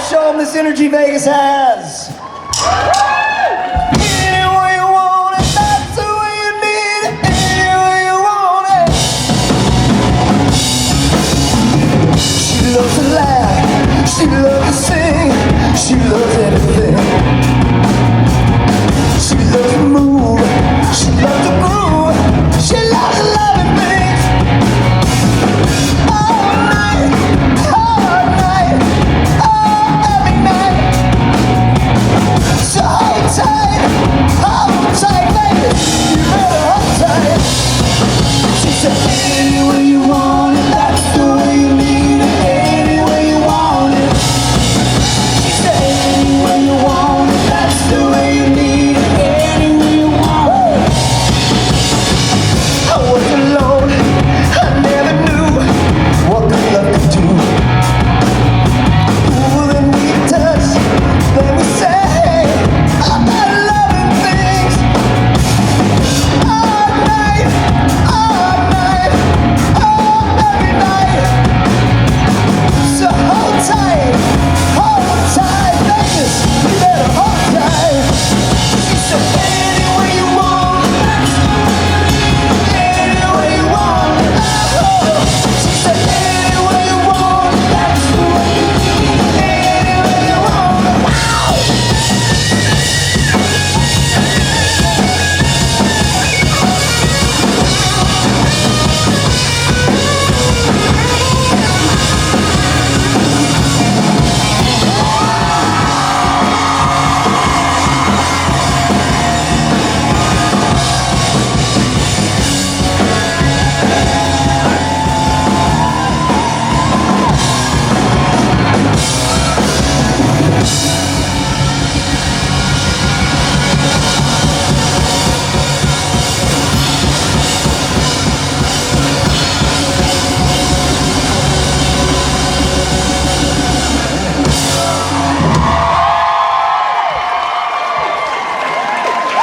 Show them this energy Vegas has. Any way you want it, that's the way you need it. Any way you want it. She loves to laugh, she loves to sing, she loves anything. She loves to move, she loves to groove, she loves to love and things. All night, every night. So hold tight, baby, you better hold tight. She said, any way you want it, that's the way you need it. Any way you want it. She said, any way you want it, that's the way you need it. Any way you want it. I was alone, I never knew what the love could do. Ooh, then we touched, then we say, I'm not loving things. All night, every night. So hold tight, Vegas, you better hold tight. She said, any way you want it, any way you want it. Oh, she said, any way you want it, that's the way you need it. Any way you want it. Wow.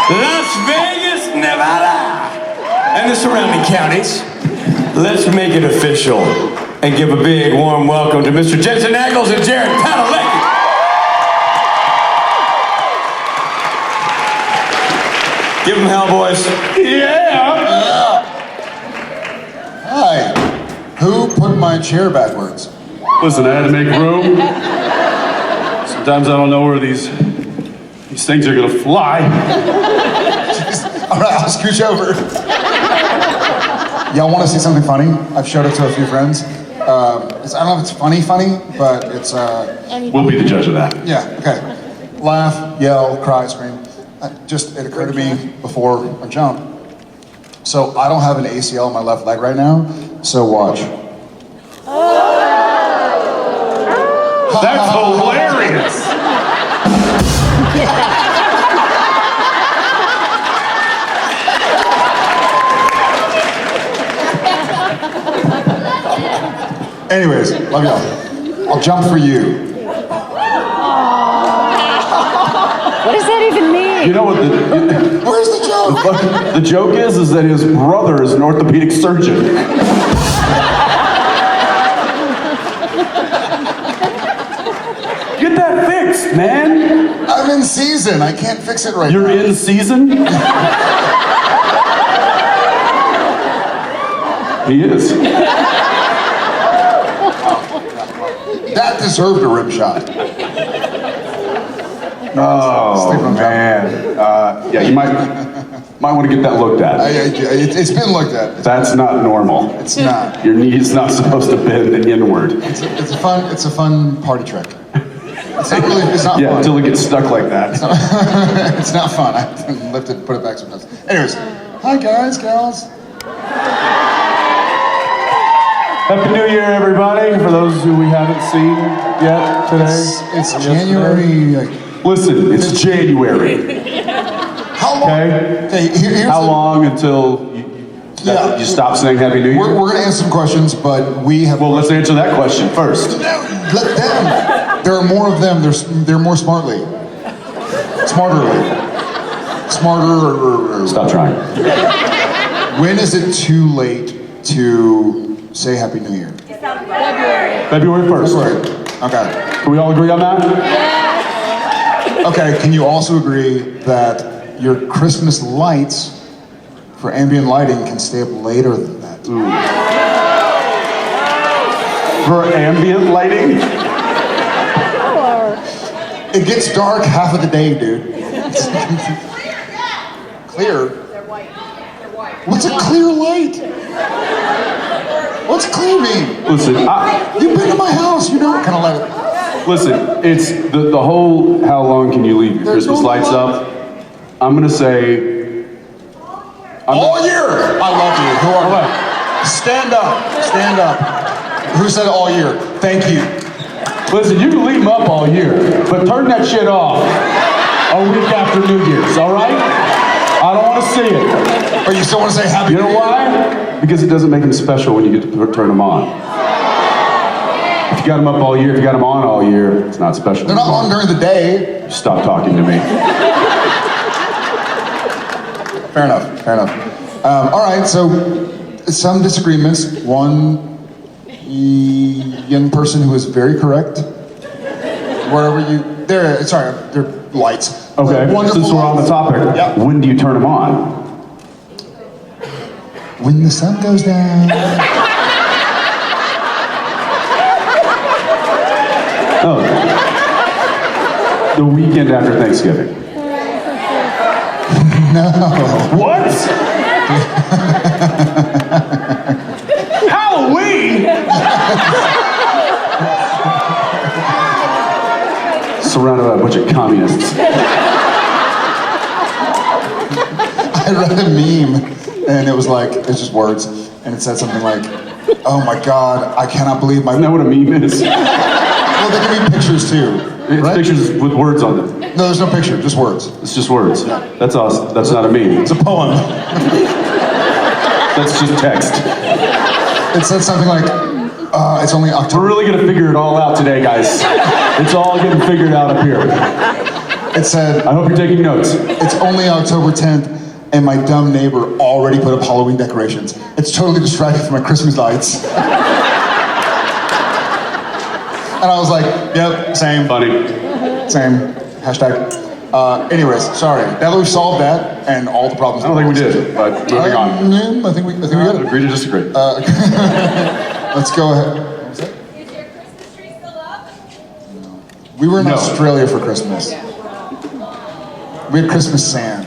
Las Vegas, Nevada, and the surrounding counties. Let's make it official and give a big warm welcome to Mr. Jensen, Ackles, and Jared Padalecki. Give them hell, boys. Yeah. Hi. Who put my chair backwards? Listen, I had to make room. Sometimes I don't know where these things are gonna fly. All right, I'll scooch over. Y'all want to see something funny? I've showed it to a few friends. I don't know if it's funny, but it's We'll be the judge of that. yeah, okay. Laugh, yell, cry, scream. It occurred to me before I jump. So I don't have an ACL in my left leg right now, so watch. That's hilarious. Anyways, love y'all. I'll jump for you. What does that even mean? You know what Where's the joke? the joke is that his brother is an orthopedic surgeon. Get that fixed, man. I'm in season. I can't fix it right You're now. in season? He is. That deserved a rim shot. Oh, man. Yeah, you might want to get that looked at. It's been looked at. That's not normal. It's not. Your knee's not supposed to bend inward. It's a fun party trick. It's not really. It's not Yeah, fun. until it gets stuck like that. It's not fun. I have to lift it, put it back sometimes. Anyways, hi guys, gals. Happy New Year, everybody. For those who we haven't seen yet today. It's January. Listen, it's January. How long? Okay. Here's How long until you stop saying Happy New Year? We're going to answer some questions, but we have. Well, let's answer that question first. Let them. There are more of them. They're more smarterly. Smarter. Stop trying. When is it too late to say Happy New Year? February 1st. Okay. Can we all agree on that? Okay, can you also agree that your Christmas lights for ambient lighting can stay up later than that? For ambient lighting? It gets dark half of the day, dude. Clear? They're white. What's a clear light? What's clear mean? Listen, You've been to my house, you know what kind of light. listen, it's the whole how long can you leave your There's Christmas no lights light. up? I'm gonna say All year! I love you. Who are you? Stand up. Stand up. Who said all year? Thank you. listen, you can leave them up all year, but turn that shit off a week after New Year's, all right? I don't want to see it. Or you still want to say happy You know New Year? why? Because it doesn't make them special when you get to turn them on. If you got them up all year, if you got them on all year, it's not special. They're not on during the day. Stop talking to me. Fair enough. Fair enough. All right. So some disagreements. One young person who is very correct. Wherever you there. Sorry, they're lights. Okay, Wonderful since we're on the lights. topic, Yeah. when do you turn them on? When the sun goes down. Oh, the weekend after Thanksgiving. No. What? Halloween? Surrounded by a bunch of communists. I read a meme, and it was just words, and it said something like, "Oh my God, I cannot believe my." Isn't that what a meme is? Well, they can be pictures too. It's right? pictures with words on them. No, there's no picture, just words. It's just words. That's awesome. That's not a meme. It's a poem. That's just text. It said something like, "It's only We're October." really gonna figure it all out today, guys. It's all getting figured out up here. It said, I hope you're taking notes. "It's only October 10th, and my dumb neighbor already put up Halloween decorations. It's totally distracted from my Christmas lights." And I was like, "Yep, same, Funny. same." Hashtag. Anyways, sorry. Now that we've solved that and all the problems. I don't think we did, but moving on. I think we got it. Agree to disagree. Let's go ahead. What was that? Is your Christmas tree still up? We were in No. Australia for Christmas. We had Christmas sand.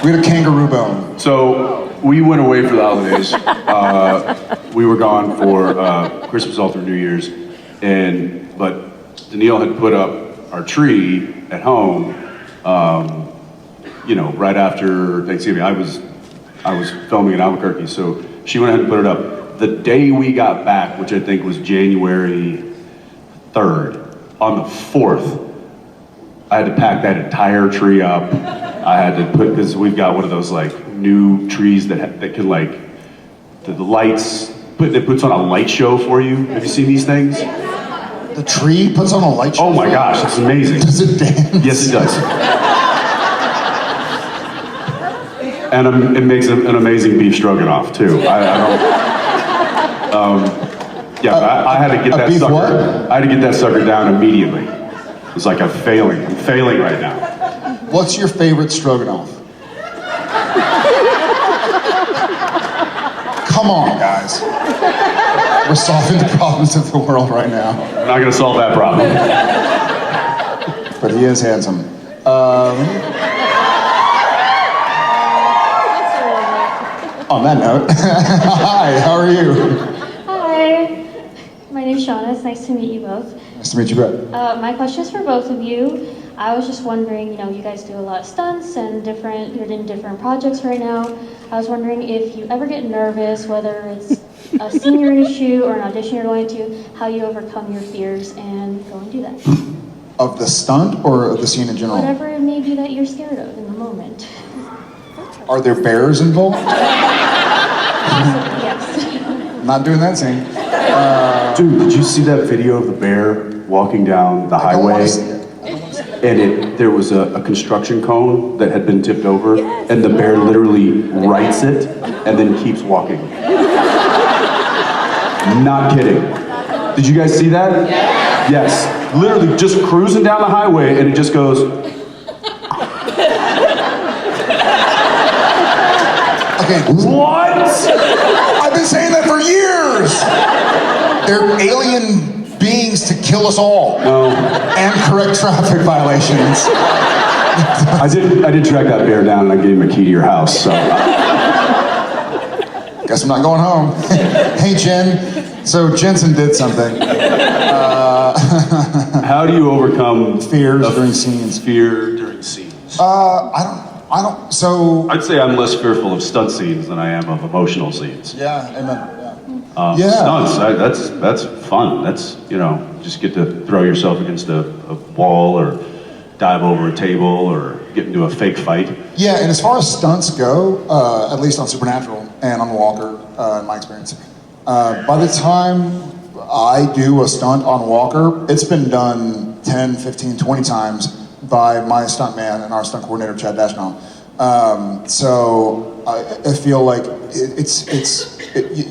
We had a kangaroo bone. So we went away for the holidays. We were gone for Christmas all through New Year's, but Danielle had put up our tree at home. Right after Thanksgiving. I was filming in Albuquerque, so she went ahead and put it up. The day we got back, which I think was January 3rd, on the 4th, I had to pack that entire tree up. I had to because we've got one of those new trees that can the lights. It puts on a light show for you. Have you seen these things? The tree puts on a light show. Oh my gosh, it's amazing. Does it dance? Yes, it does. And it makes an amazing beef stroganoff too. I had to get a that beef sucker. what? I had to get that sucker down immediately. It's like I'm failing right now. What's your favorite stroganoff? Come on, guys. We're solving the problems of the world right now. I'm not gonna solve that problem. But he is handsome. On that note, hi, how are you? Hi, my name's Shauna. It's nice to meet you both. Nice to meet you, Brett. My question is for both of you. I was just wondering, you guys do a lot of stunts and you're in different projects right now. I was wondering if you ever get nervous, whether it's a scene you're going to shoot or an audition you're going to, how you overcome your fears and go and do that. Of the stunt or of the scene in general? Whatever it may be that you're scared of in the moment. Are there bears involved? Yes. Not doing that scene. Dude, did you see that video of the bear walking down the I don't want highway? to see it. And there was a construction cone that had been tipped over, and the bear literally rights it and then keeps walking. Not kidding. Did you guys see that? Yes, literally just cruising down the highway and it just goes. Okay. What? I've been saying that for years. They're alien beings to kill us all. No. And correct traffic violations. I did track that bear down and I gave him a key to your house, so. Guess I'm not going home. Hey, Jen. So Jensen did something. How do you overcome Fears during scenes. fear during scenes? I don't, so. I'd say I'm less fearful of stunt scenes than I am of emotional scenes. Yeah, amen. Yeah. Stunts, that's fun. That's, just get to throw yourself against a wall or dive over a table or get into a fake fight. Yeah, and as far as stunts go, at least on Supernatural and on Walker, in my experience, by the time I do a stunt on Walker, it's been done 10, 15, 20 times by my stuntman and our stunt coordinator, Chad Dashbaum. So I feel like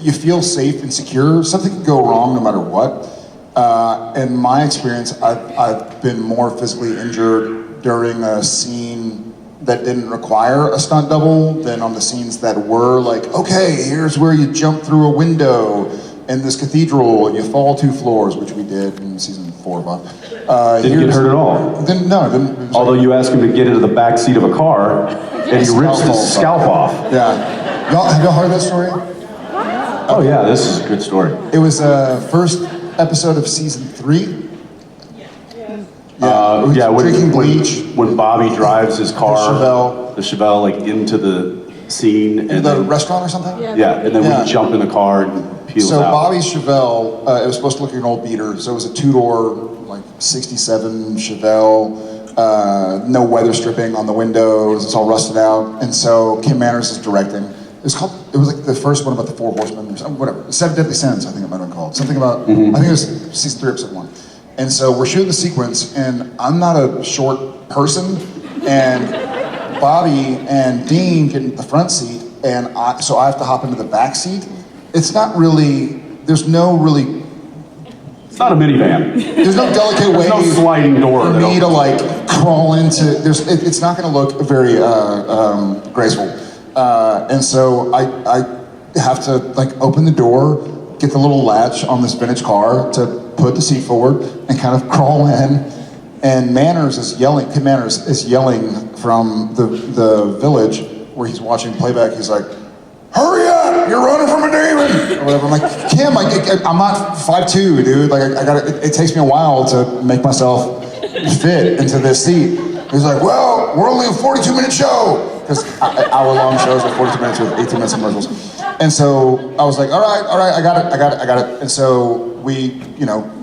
you feel safe and secure. Something can go wrong no matter what. In my experience, I've been more physically injured during a scene that didn't require a stunt double than on the scenes that were like, okay, here's where you jump through a window in this cathedral and you fall 2 floors, which we did in season 4 of Didn't get hurt at all. Didn't. Although you ask him to get into the back seat of a car and he rips his scalp off. Yeah. Have y'all heard that story? Oh yeah, this is a good story. It was first episode of season 3. Drinking bleach. When Bobby drives his car, The Chevelle, like into the scene, In and the then, restaurant or something? yeah, and then Yeah. we jump in the car and peels So out. Bobby's Chevelle, it was supposed to look like an old beater. So it was a 2-door, like 67 Chevelle, no weather stripping on the windows. It's all rusted out. And so Kim Manners is directing. It was like the first one about the 4 horsemen or something, whatever. 7 Deadly Sins, I think it might have been called. Something about, I think it was season 3, episode 1. And so we're shooting the sequence, and I'm not a short person, and Bobby and Dean get in the front seat, and so I have to hop into the back seat. It's not really, It's not a minivan. there's no delicate way no sliding door for that me to opens. like crawl into, it's not gonna look very graceful. And so I have to like open the door, get the little latch on this vintage car to put the seat forward and kind of crawl in. And Kim Manners is yelling from the village where he's watching playback. He's like, hurry up, you're running from a demon, or whatever. I'm like, Kim, I'm not 5'2", dude. Like, it takes me a while to make myself fit into this seat. He's like, well, we're only a 42-minute show. Because hour-long shows are 42 minutes with 18 minutes of commercials. And so I was like, all right, I got it. And so we,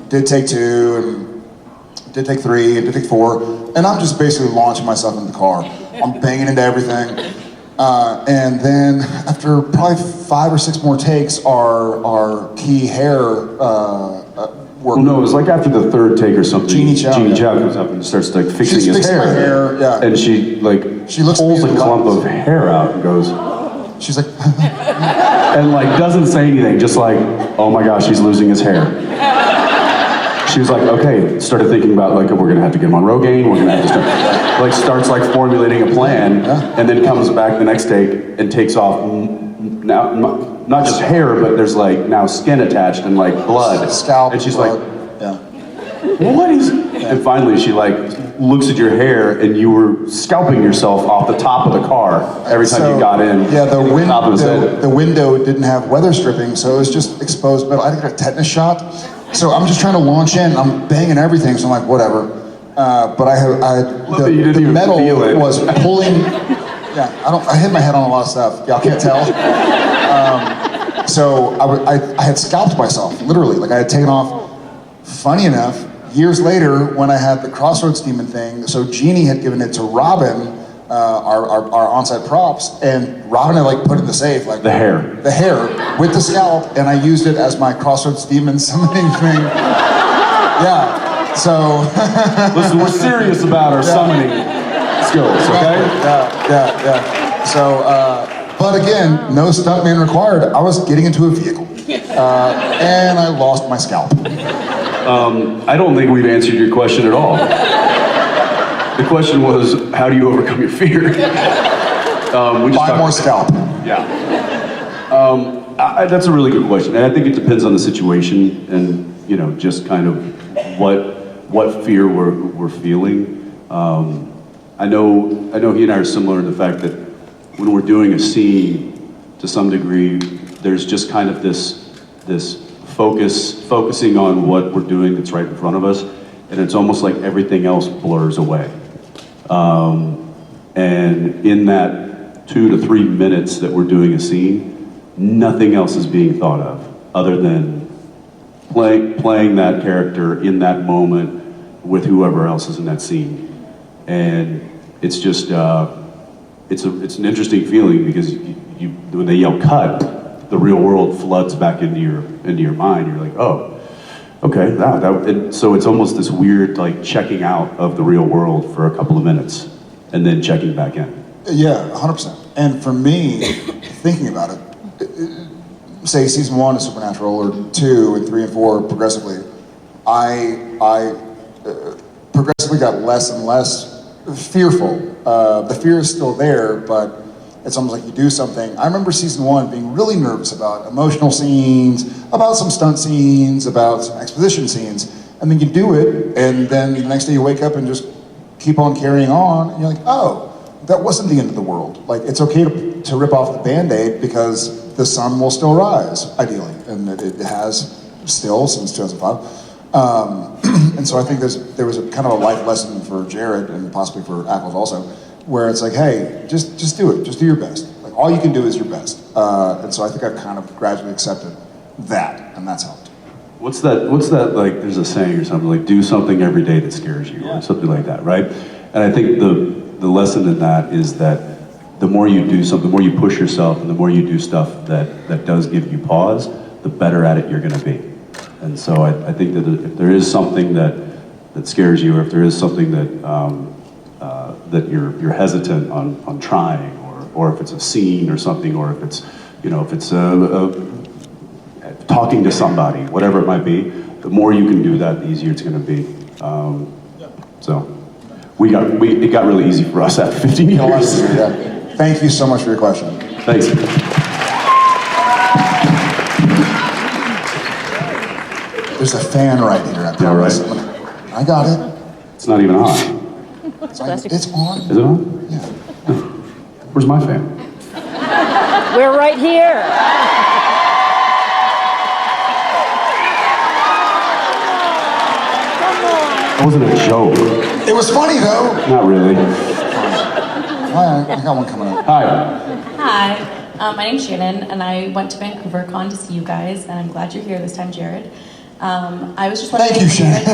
did take 2 and did take 3 and did take 4. And I'm just basically launching myself into the car. I'm banging into everything. And then after probably 5 or 6 more takes, our key hair work. Well, no, it was like after the 3rd take or something. Jeannie Chow comes up and starts like fixing She's his fixing hair. my hair, yeah. And she She looks pulls at me a clump like- of hair out and goes, She's like, and like doesn't say anything, just like, oh my gosh, he's losing his hair. She was like, okay, started thinking about like, we're gonna have to get him on Rogaine, we're gonna have to start, starts like formulating a plan, and then comes back the next day and takes off now, not just hair, but there's like now skin attached and like blood. scalp, and she's blood. like, what is, and finally she like looks at your hair and you were scalping yourself off the top of the car every time you got in. Yeah, the top of his head. the window didn't have weather stripping, so it was just exposed metal. I didn't get a tetanus shot, so I'm just trying to launch in. I'm banging everything, so I'm like, whatever. But But you didn't the even metal feel it. was pulling. Yeah, I hit my head on a lot of stuff. Y'all can't tell. So I had scalped myself, literally. Like I had taken off. Funny enough, years later, when I had the Crossroads Demon thing, so Jeannie had given it to Robin, our on-site props, and Robin had like put it in the safe, like The hair with the scalp, and I used it as my Crossroads Demon summoning thing. Yeah, so. Listen, we're serious about our summoning skills, okay? Yeah. So, but again, no stuntman required. I was getting into a vehicle, and I lost my scalp. I don't think we've answered your question at all. The question was, how do you overcome your fear? We just Buy talked- more scalp. Yeah. That's a really good question, and I think it depends on the situation and just kind of what fear we're feeling. I know he and I are similar in the fact that when we're doing a scene, to some degree, there's just kind of this focusing on what we're doing that's right in front of us, and it's almost like everything else blurs away. And in that 2 to 3 minutes that we're doing a scene, nothing else is being thought of other than playing that character in that moment with whoever else is in that scene. And it's just, it's an interesting feeling because when they yell cut, the real world floods back into your mind. You're like, oh, okay, and so it's almost this weird like checking out of the real world for a couple of minutes and then checking back in. Yeah, 100%. And for me, thinking about it, say season 1 is Supernatural, or 2 and 3 and 4 progressively, I progressively got less and less fearful. The fear is still there, but it's almost like you do something. I remember season 1 being really nervous about emotional scenes, about some stunt scenes, about some exposition scenes, and then you do it, and then the next day you wake up and just keep on carrying on, and you're like, oh, that wasn't the end of the world. Like, it's okay to rip off the Band-Aid because the sun will still rise, ideally, and it has still since 2005. And so I think there was a kind of a life lesson for Jared and possibly for Ackles also, where it's like, hey, just do it, just do your best. Like, all you can do is your best. And so I think I've kind of gradually accepted that, and that's helped. What's that like, there's a saying or something, like do something every day that scares you, or something like that, right? And I think the lesson in that is that the more you do something, the more you push yourself, and the more you do stuff that does give you pause, the better at it you're gonna be. And so I think that if there is something that scares you, or if there is something that you're hesitant on trying, or if it's a scene or something, or if it's talking to somebody, whatever it might be, the more you can do that, the easier it's going to be. So it got really easy for us after 15 years. Yeah. Thank you so much for your question. Thanks. There's a fan right here. I promise. right. I got it. It's not even on. It's on. Is it on? Yeah. Where's my fan? We're right here. That wasn't a joke. It was funny though. Not really. I got one coming up. Hi. Hi, my name's Shannon, and I went to Vancouver Con to see you guys, and I'm glad you're here this time, Jared. I was just wondering. Thank you, Shannon.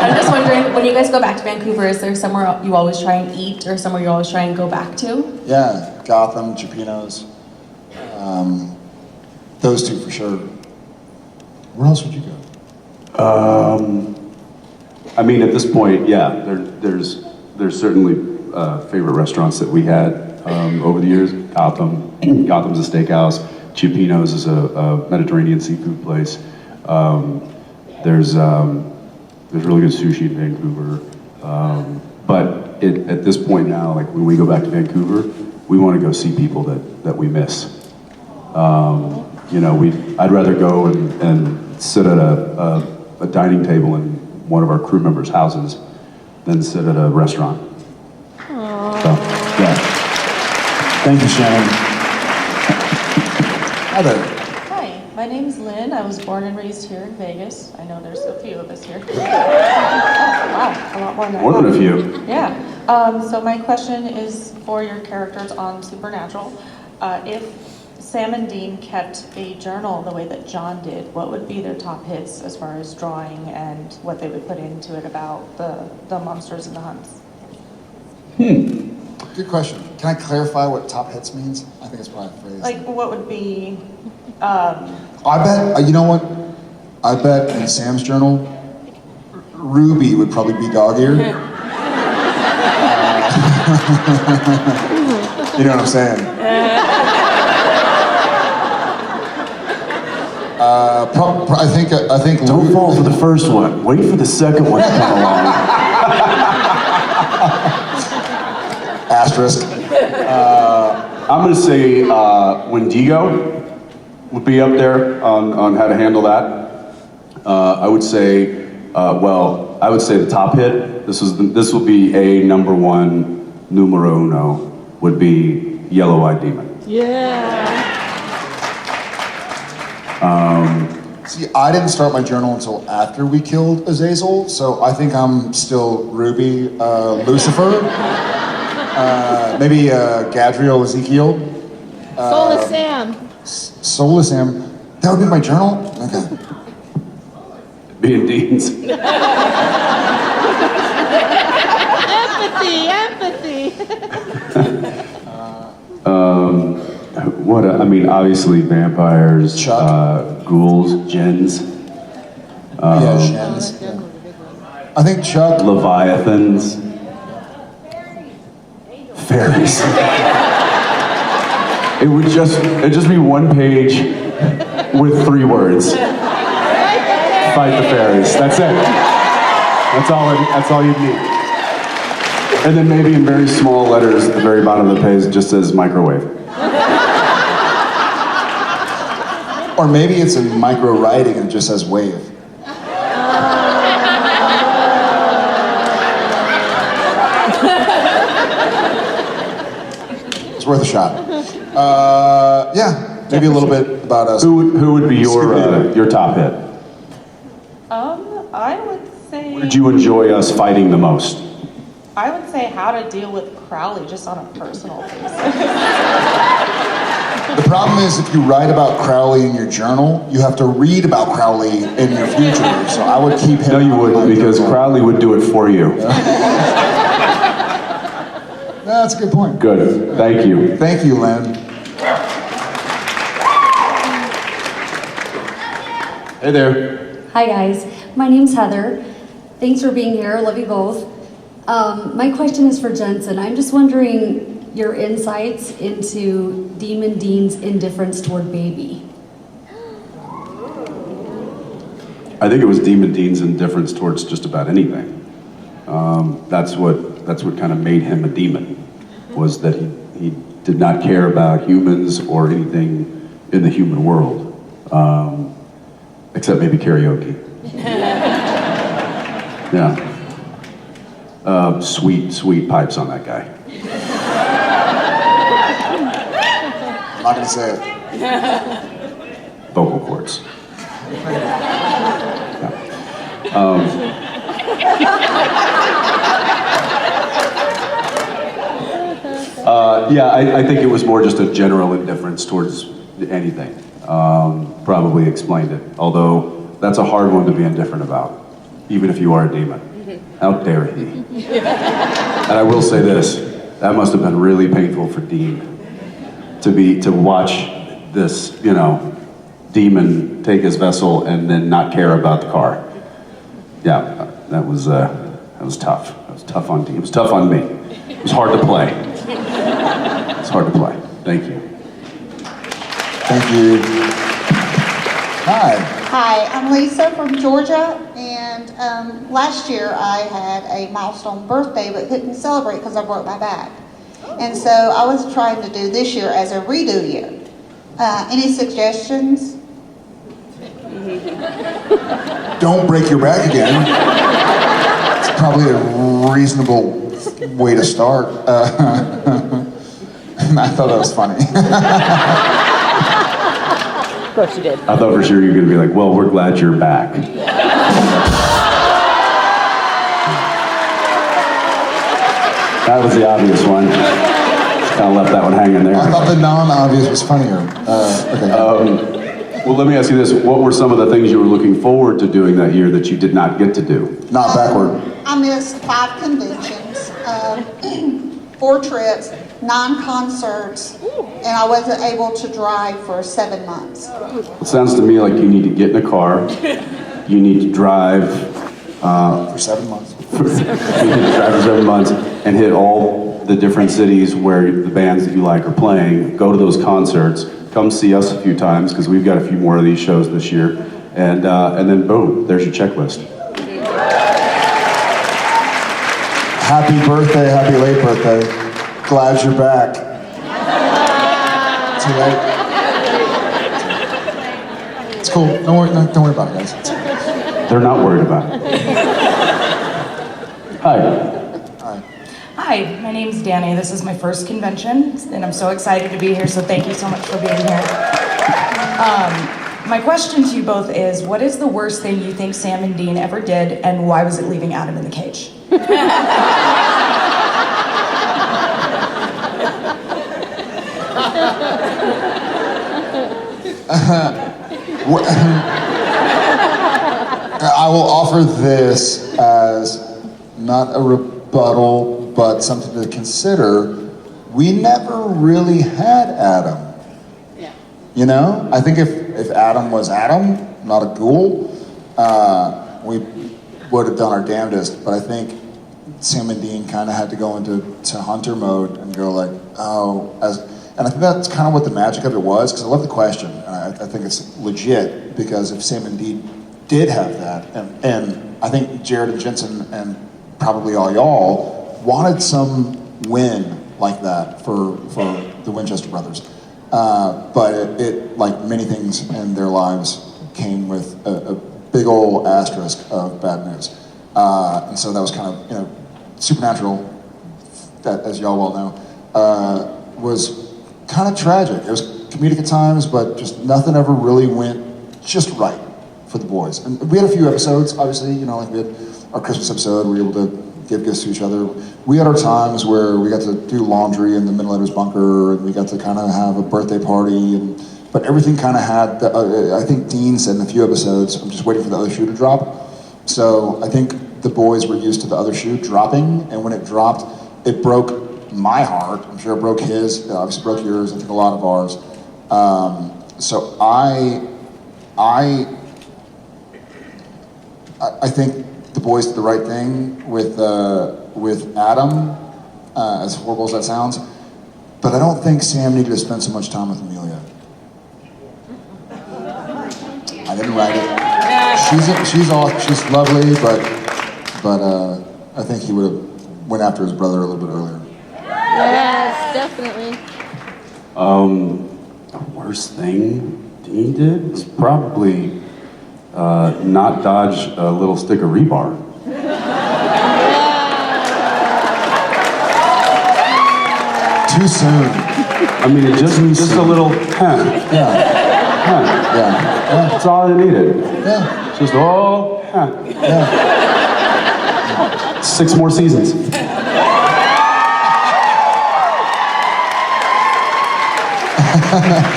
I'm just wondering, when you guys go back to Vancouver, is there somewhere you always try and eat, or somewhere you always try and go back to? Yeah, Gotham, Chipino's. Those two for sure. Where else would you go? I mean, at this point, yeah, there's certainly favorite restaurants that we had over the years. Gotham's a steakhouse. Chipino's is a Mediterranean seafood place. There's really good sushi in Vancouver. But at this point now, like when we go back to Vancouver, we want to go see people that we miss. I'd rather go and sit at a dining table in one of our crew members' houses than sit at a restaurant. So, yeah. Thank you, Shannon. Hi there. Hi, my name's Lynn. I was born and raised here in Vegas. I know there's a few of us here. Oh, wow, a lot more than I More than a thought. few. Yeah. So my question is for your characters on Supernatural. If Sam and Dean kept a journal the way that John did, what would be their top hits as far as drawing and what they would put into it about the monsters and the hunts? Good question. Can I clarify what top hits means? I think it's probably a phrase. Like, what would be, I bet, you know what? I bet in Sam's journal, Ruby would probably be dog ear. You know what I'm saying? I think. Don't fall for the first one. Wait for the second one to come along. Asterisk. I'm going to say Wendigo would be up there on how to handle that. I would say, I would say the top hit. This will be a number one, numero uno, would be Yellow-Eyed Demon. See, I didn't start my journal until after we killed Azazel, so I think I'm still Ruby, Lucifer, maybe Gadriel, Ezekiel. Soulless Sam. Soulless Sam. That would be my journal? Okay. Being Dean's. Empathy. Obviously vampires, Chuck. ghouls, gens, Yeah, Shens. I think Chuck. leviathans, fairies. It'd just be one page with 3 words. Fight the fairies. That's it. That's all you need. And then maybe in very small letters at the very bottom of the page, it just says microwave. Or maybe it's in micro writing and it just says wave. It's worth a shot. Yeah, maybe a little bit about us. Who would be your top hit? I would say. Did you enjoy us fighting the most? I would say how to deal with Crowley just on a personal basis. The problem is if you write about Crowley in your journal, you have to read about Crowley in your future. So I would keep him. No, you out of wouldn't, my because journal. Crowley would do it for you. That's a good point. Good. Thank you. Thank you, Len. Hey there. Hi guys, my name's Heather. Thanks for being here, love you both. My question is for Jensen. I'm just wondering your insights into Demon Dean's indifference toward baby. I think it was Demon Dean's indifference towards just about anything. That's what kind of made him a demon, was that he did not care about humans or anything in the human world, except maybe karaoke. Yeah. Sweet pipes on that guy. I'm not gonna say it. Vocal cords. I think it was more just a general indifference towards anything. Probably explained it. Although that's a hard one to be indifferent about, even if you are a demon. How dare he? And I will say this: that must have been really painful for Dean to watch this, demon take his vessel and then not care about the car. Yeah, that was tough. That was tough on Dean. It was tough on me. It was hard to play. It's hard to play. Thank you. Thank you. Hi. Hi, I'm Lisa from Georgia, and last year I had a milestone birthday but couldn't celebrate because I broke my back. And so I was trying to do this year as a redo year. Any suggestions? Don't break your back again. It's probably a reasonable way to start. I thought that was funny. Of course you did. I thought for sure you were going to be like, well, we're glad you're back. That was the obvious one. Just kind of left that one hanging there. I thought the non-obvious was funnier. Okay. Well, let me ask you this. What were some of the things you were looking forward to doing that year that you did not get to do? Not backward. I missed 5 conventions, 4 trips, 9 concerts, and I wasn't able to drive for 7 months. It sounds to me like you need to get in a car. You need to drive For 7 months. you need to drive for 7 months and hit all the different cities where the bands that you like are playing, go to those concerts, come see us a few times, because we've got a few more of these shows this year. And then boom, there's your checklist. Happy birthday, happy late birthday. Glad you're back. Too late. It's cool. Don't worry about it, guys. They're not worried about it. Hi. Hi, my name's Danny. This is my first convention, and I'm so excited to be here, so thank you so much for being here. My question to you both is, what is the worst thing you think Sam and Dean ever did, and why was it leaving Adam in the cage? I will offer this as not a rebuttal, but something to consider. We never really had Adam. You know, I think if Adam was Adam, not a ghoul, we would have done our damnedest. But I think Sam and Dean kind of had to go into hunter mode and go like, and I think that's kind of what the magic of it was, because I love the question, and I think it's legit, because if Sam and Dean did have that, and I think Jared and Jensen and probably all y'all wanted some win like that for the Winchester brothers. But it, like many things in their lives, came with a big old asterisk of bad news. And so that was kind of, Supernatural, that, as y'all well know, was kind of tragic. It was comedic at times, but just nothing ever really went just right for the boys. And we had a few episodes, obviously, like we had our Christmas episode, we were able to give gifts to each other. We had our times where we got to do laundry in the Midlanders bunker, and we got to kind of have a birthday party, but everything kind of had, I think Dean said in a few episodes, I'm just waiting for the other shoe to drop. So I think the boys were used to the other shoe dropping, and when it dropped, it broke my heart. I'm sure it broke his, it obviously broke yours, I think a lot of ours. So I think the boys did the right thing with Adam, as horrible as that sounds, but I don't think Sam needed to spend so much time with Amelia. I didn't write it. She's lovely, but I think he would have went after his brother a little bit earlier. Yes, definitely. The worst thing Dean did was probably not dodge a little stick of rebar. Too soon. I mean, it just a little, Yeah. That's all I needed. Yeah. Just, Yeah. 6 more seasons.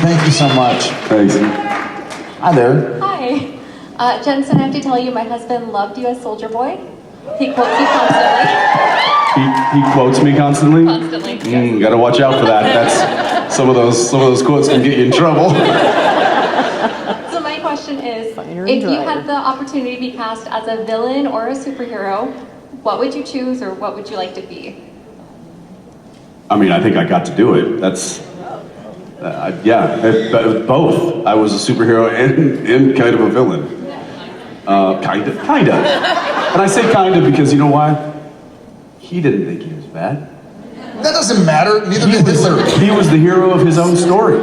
Thank you so much. Thanks. Hi there. Hi. Jensen, I have to tell you, my husband loved you as Soldier Boy. He quotes you constantly. He quotes me constantly? Constantly. Gotta watch out for that. That's some of those quotes can get you in trouble. So my question is, if you had the opportunity to be cast as a villain or a superhero, what would you choose, or what would you like to be? I mean, I think I got to do it. That's, both. I was a superhero and kind of a villain. Kinda. And I say kinda because you know why? He didn't think he was bad. That doesn't matter. Neither did Hitler. He was the hero of his own story.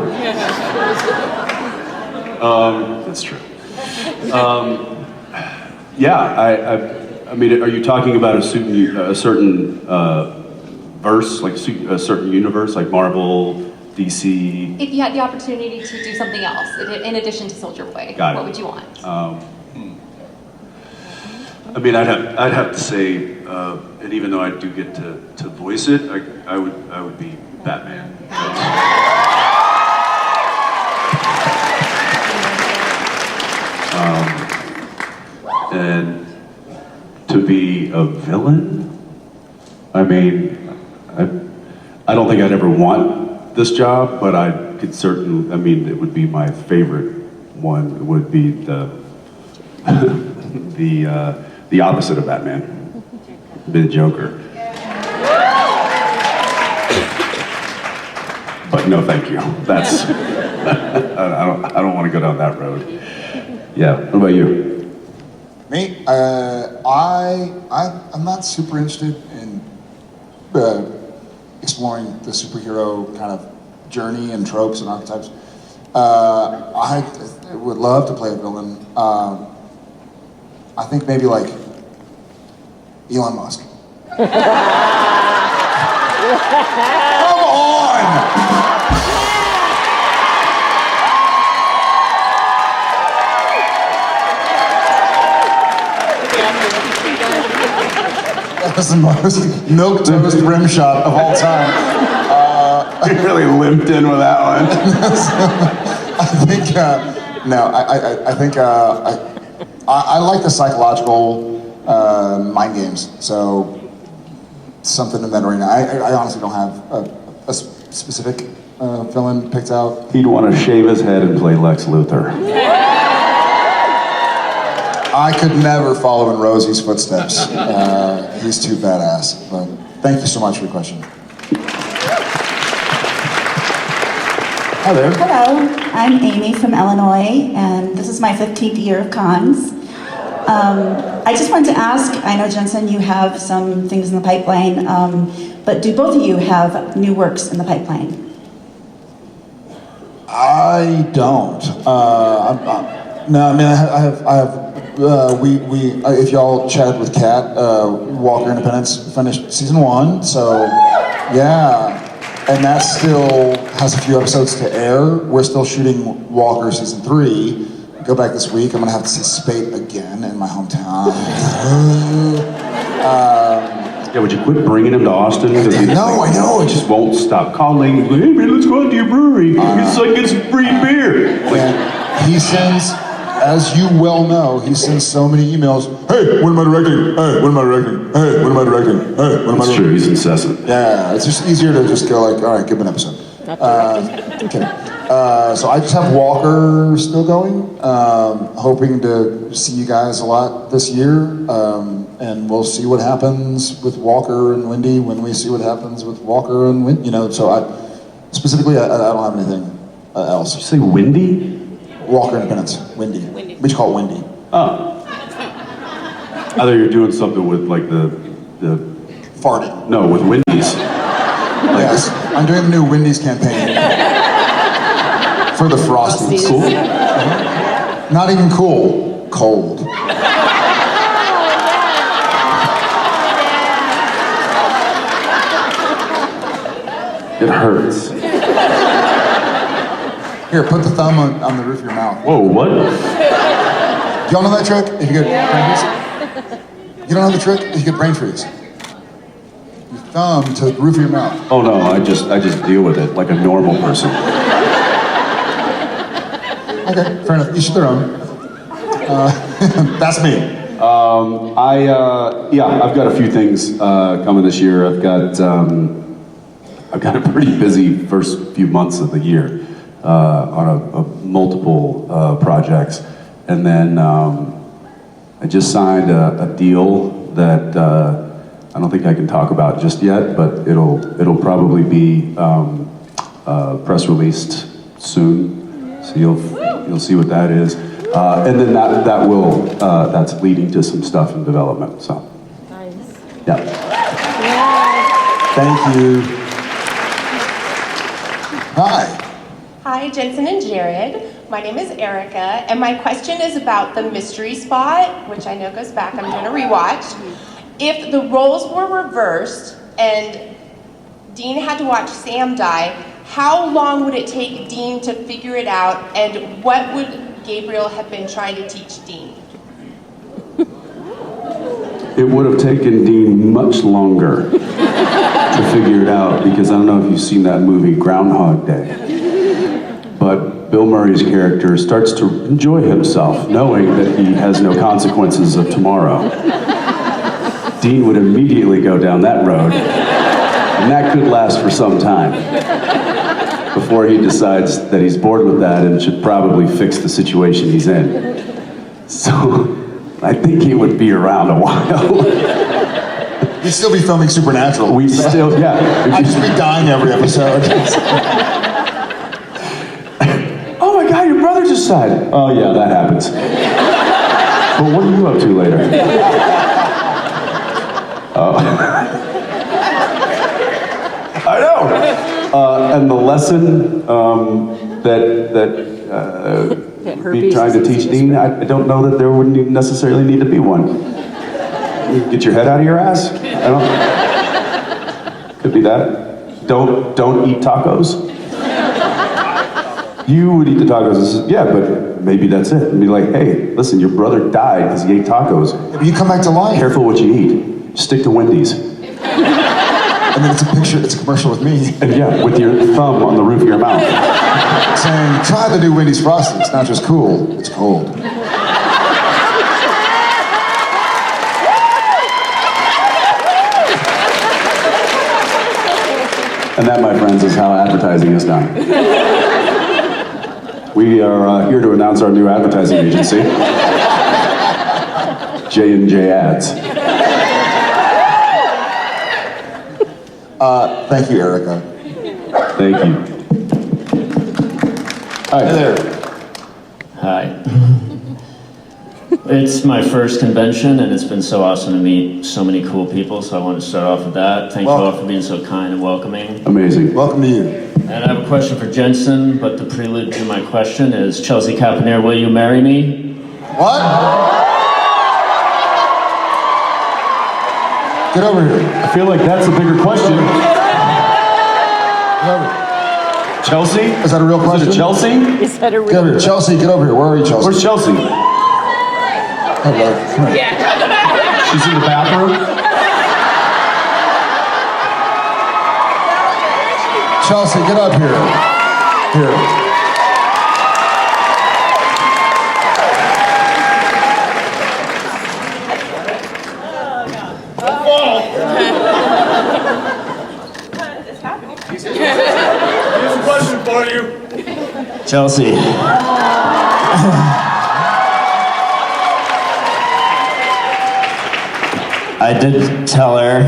That's true. I mean, are you talking about a certain verse, like a certain universe, like Marvel, DC? If you had the opportunity to do something else in addition to Soldier Boy, what would you want? I mean, I'd have to say, and even though I do get to voice it, I would be Batman. And to be a villain, I mean, I don't think I'd ever want this job, but I could certainly, I mean, it would be my favorite one. It would be the the opposite of Batman, be the Joker. But no, thank you. That's I don't want to go down that road. Yeah. What about you? Me? I'm not super interested in exploring the superhero kind of journey and tropes and archetypes. I would love to play a villain. I think maybe like Elon Musk. Come on! That was the most milk toast rim shot of all time. You really limped in with that one. I think I like the psychological mind games. So something in that arena. I honestly don't have a specific villain picked out. He'd want to shave his head and play Lex Luthor. I could never follow in Rosie's footsteps. He's too badass. But thank you so much for your question. Hi there. Hello, I'm Amy from Illinois, and this is my 15th year of cons. I just wanted to ask, I know, Jensen, you have some things in the pipeline, but do both of you have new works in the pipeline? I don't. No, I mean, I have. If y'all chatted with Kat, Walker Independence finished season 1, so yeah, and that still has a few episodes to air. We're still shooting Walker season 3. Go back this week. I'm gonna have to see Spate again in my hometown. Yeah, would you quit bringing him to Austin? No, I know. He just won't stop calling. He's like, hey man, let's go out to your brewery. Get some free beer. And he sends, as you well know, he sends so many emails. Hey, when am I directing? Hey, when am I directing? Hey, when am I directing? Hey, when am I directing? That's true, he's incessant. Yeah, it's just easier to just go like, all right, give him an episode. Okay. So I just have Walker still going. Hoping to see you guys a lot this year. And we'll see what happens with Walker and Wendy when we see what happens with Walker and Wendy. You know, so I don't have anything else. Did you say Wendy? Walker Independence, Wendy. We just call it Wendy. Oh. I thought you were doing something with like the farting. No, with Wendy's. Yes, I'm doing the new Wendy's campaign for the Frosties. Cool. Not even cool, cold. It hurts. Here, put the thumb on the roof of your mouth. Whoa, what? Y'all know that trick? If you get brain freeze? You don't know the trick? If you get brain freeze. Your thumb to the roof of your mouth. Oh no, I just deal with it like a normal person. Okay, fair enough. Each their own. That's me. I've got a few things coming this year. I've got a pretty busy first few months of the year on multiple projects, and then I just signed a deal that I don't think I can talk about just yet, but it'll probably be press released soon. So you'll see what that is, and then that's leading to some stuff in development. So, Nice. yeah. Thank you. Hi. Hi, Jensen and Jared. My name is Erica, and my question is about the mystery spot, which I know goes back. I'm doing a rewatch. If the roles were reversed and Dean had to watch Sam die, how long would it take Dean to figure it out, and what would Gabriel have been trying to teach Dean? It would have taken Dean much longer to figure it out, because I don't know if you've seen that movie Groundhog Day, but Bill Murray's character starts to enjoy himself knowing that he has no consequences of tomorrow. Dean would immediately go down that road, and that could last for some time before he decides that he's bored with that and should probably fix the situation he's in. So I think he would be around a while. We'd still be filming Supernatural. We'd still, yeah. I'd just be dying every episode. side? Oh yeah, that happens. But what are you up to later? I know. And the lesson that be trying to teach Dean, I don't know that there wouldn't necessarily need to be one. You get your head out of your ass. I don't. Could be that. Don't eat tacos. You would eat the tacos. Yeah, but maybe that's it. And be like, hey, listen, your brother died because he ate tacos. Yeah, but you come back to life. Careful what you eat. Stick to Wendy's. And then it's a commercial with me. And yeah, with your thumb on the roof of your mouth. Saying, try the new Wendy's Frosty. It's not just cool, it's cold. And that, my friends, is how advertising is done. We are here to announce our new advertising agency, J&J Ads. Thank you, Erica. Thank you. Hi there. Hi. It's my first convention, and it's been so awesome to meet so many cool people, so I want to start off with that. Thank you all for being so kind and welcoming. Amazing. Welcome to you. And I have a question for Jensen, but the prelude to my question is, Chelsea Caponeer, will you marry me? What? Get over here. I feel like that's a bigger question. Get over here. Chelsea? Is that a real question? Is it Chelsea? Is that a Get over here. Chelsea, get over here. Where are you, Chelsea? Where's Chelsea? Hello. Come here. She's in the bathroom? Chelsea, get up here. Here. Here's a question for you. Chelsea. I did tell her,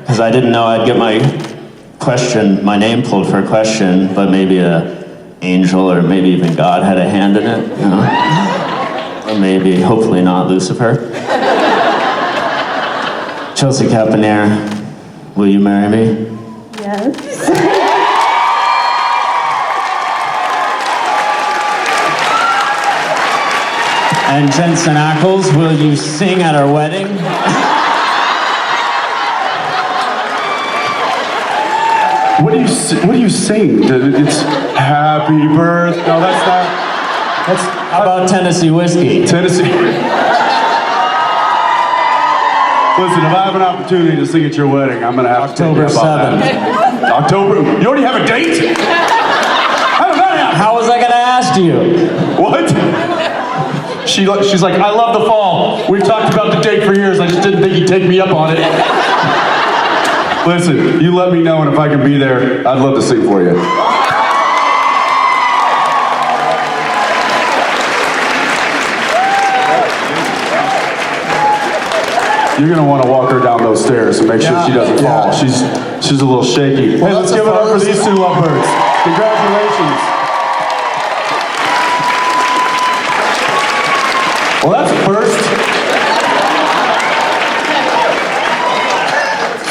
because I didn't know I'd get my name pulled for a question, but maybe an angel or maybe even God had a hand in it, you know? Or maybe, hopefully not Lucifer. Chelsea Caponeer, will you marry me? Yes. And Jensen Ackles, will you sing at our wedding? What do you sing? It's happy birthday. No, that's not. That's how about Tennessee whiskey? Tennessee. Listen, if I have an opportunity to sing at your wedding, I'm gonna have October to take you up on 7th. that. October. You already have a date? How did that happen? How was I gonna ask you? What? She's like, I love the fall. We've talked about the date for years. I just didn't think you'd take me up on it. Listen, you let me know, and if I can be there, I'd love to sing for you. You're gonna want to walk her down those stairs and make sure she doesn't fall. She's a little shaky. Well, hey, let's give it up for these two lovebirds. Congratulations. Well, that's a first.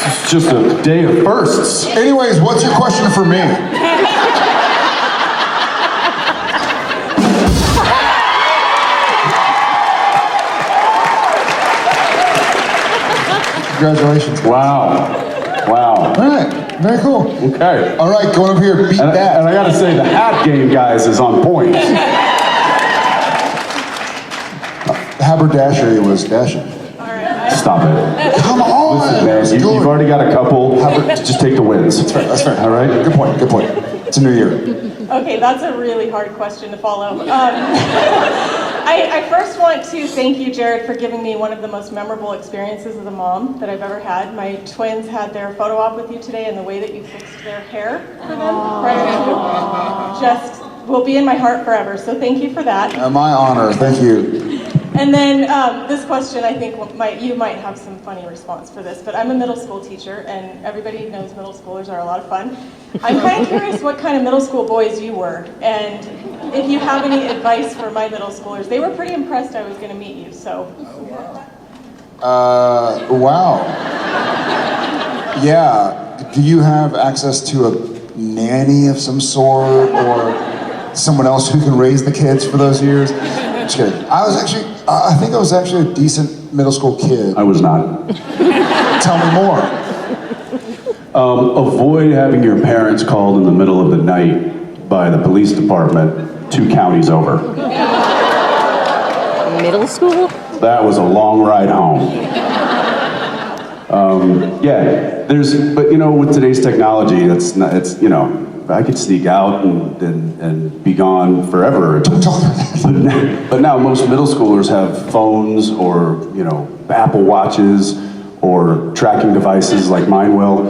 It's just a day of firsts. Anyways, what's your question for me? Congratulations. Wow. All right, very cool. Okay. All right, going over here, beat that. And I gotta say, the hat game, guys, is on point. Haberdashery was dashing. Stop it. Come on. Listen, man, you've already got a couple. Just take the wins. That's fair. That's fair. All right. Good point. Good point. It's a new year. Okay, that's a really hard question to follow. I first want to thank you, Jared, for giving me one of the most memorable experiences as a mom that I've ever had. My twins had their photo op with you today, and the way that you fixed their hair for them prior to just will be in my heart forever. So thank you for that. My honor. Thank you. And then this question, I think you might have some funny response for this, but I'm a middle school teacher, and everybody knows middle schoolers are a lot of fun. I'm kind of curious what kind of middle school boys you were, and if you have any advice for my middle schoolers. They were pretty impressed I was going to meet you, so. Wow. Yeah. Do you have access to a nanny of some sort, or someone else who can raise the kids for those years? Just kidding. I think I was actually a decent middle school kid. I was not. Tell me more. Avoid having your parents called in the middle of the night by the police department 2 counties over. Middle school? That was a long ride home. But you know, with today's technology, I could sneak out and be gone forever. But now most middle schoolers have phones or, Apple Watches or tracking devices like mine will.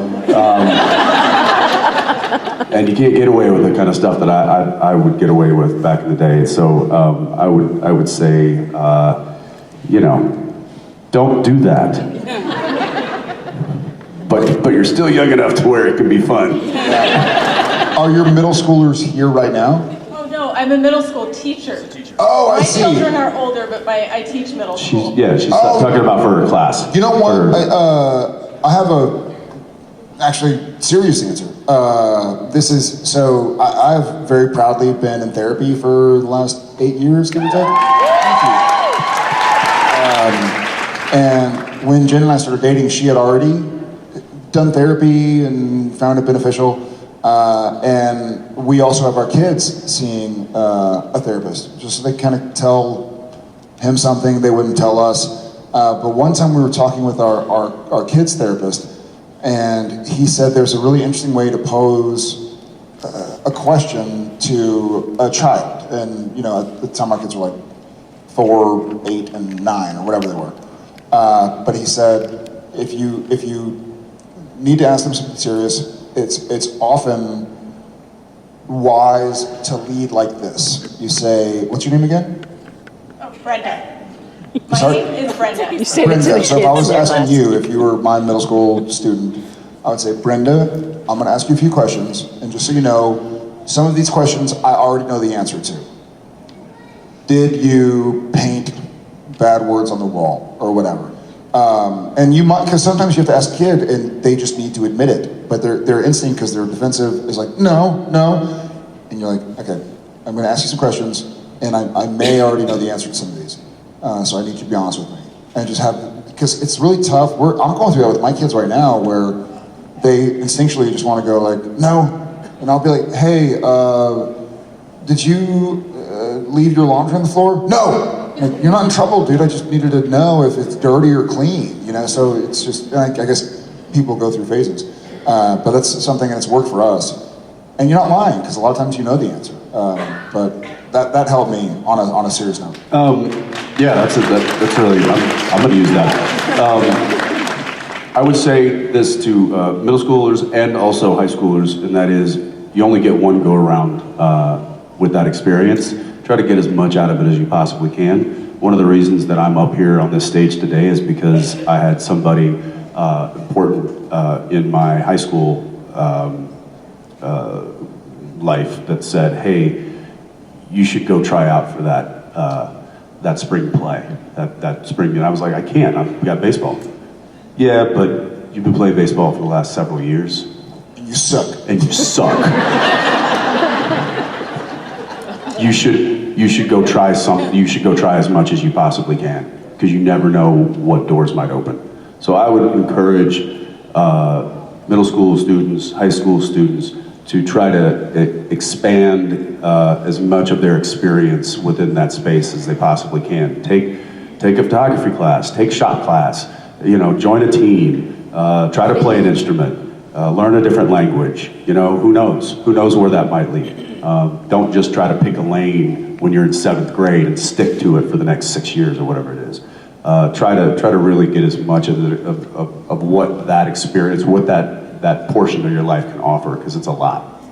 And you can't get away with the kind of stuff that I would get away with back in the day. So I would say, don't do that. But you're still young enough to where it can be fun. Are your middle schoolers here right now? Oh no, I'm a middle school teacher. Oh, I see. My children are older, but I teach middle school. She's talking about for her class. You know what? I have actually serious answer. I've very proudly been in therapy for the last 8 years, give or take. Thank you. And when Jen and I started dating, she had already done therapy and found it beneficial. And we also have our kids seeing a therapist, just so they kind of tell him something they wouldn't tell us. But one time we were talking with our kids therapist, and he said there's a really interesting way to pose a question to a child. And at the time our kids were like 4, 8, and 9, or whatever they were. But he said if you need to ask them something serious, it's often wise to lead like this. You say, "What's your name again?" Oh, Brenda. My name is Brenda. You said Brenda. it to the So if I was kids, asking you, if you were my middle school student, I would say, "Brenda, I'm going to ask you a few questions, and just so you know, some of these questions I already know the answer to. Did you paint bad words on the wall, or whatever?" And you might, because sometimes you have to ask a kid and they just need to admit it, but their instinct, because they're defensive, is like, no. And you're like, okay, I'm going to ask you some questions, and I may already know the answer to some of these. So I need you to be honest with me. And just because it's really tough. I'm going through that with my kids right now, where they instinctually just want to go like, no. And I'll be like, hey, did you leave your laundry on the floor? No. Like, you're not in trouble, dude. I just needed to know if it's dirty or clean, So it's just, I guess people go through phases. But that's something that's worked for us. And you're not lying, because a lot of times you know the answer. But that helped me on a serious note. That's really, I'm going to use that. I would say this to middle schoolers and also high schoolers, and that is, you only get one go around with that experience. Try to get as much out of it as you possibly can. One of the reasons that I'm up here on this stage today is because I had somebody important in my high school life that said, hey, you should go try out for that spring play, that spring. And I was like, I can't, I've got baseball. Yeah, but you've been playing baseball for the last several years. And you suck. You should go try something. You should go try as much as you possibly can, because you never know what doors might open. So I would encourage middle school students, high school students, to try to expand as much of their experience within that space as they possibly can. Take a photography class, take shop class, join a team, try to play an instrument, learn a different language. Who knows where that might lead. Don't just try to pick a lane when you're in 7th grade and stick to it for the next 6 years or whatever it is. Try to really get as much of what that experience, what that portion of your life can offer, because it's a lot.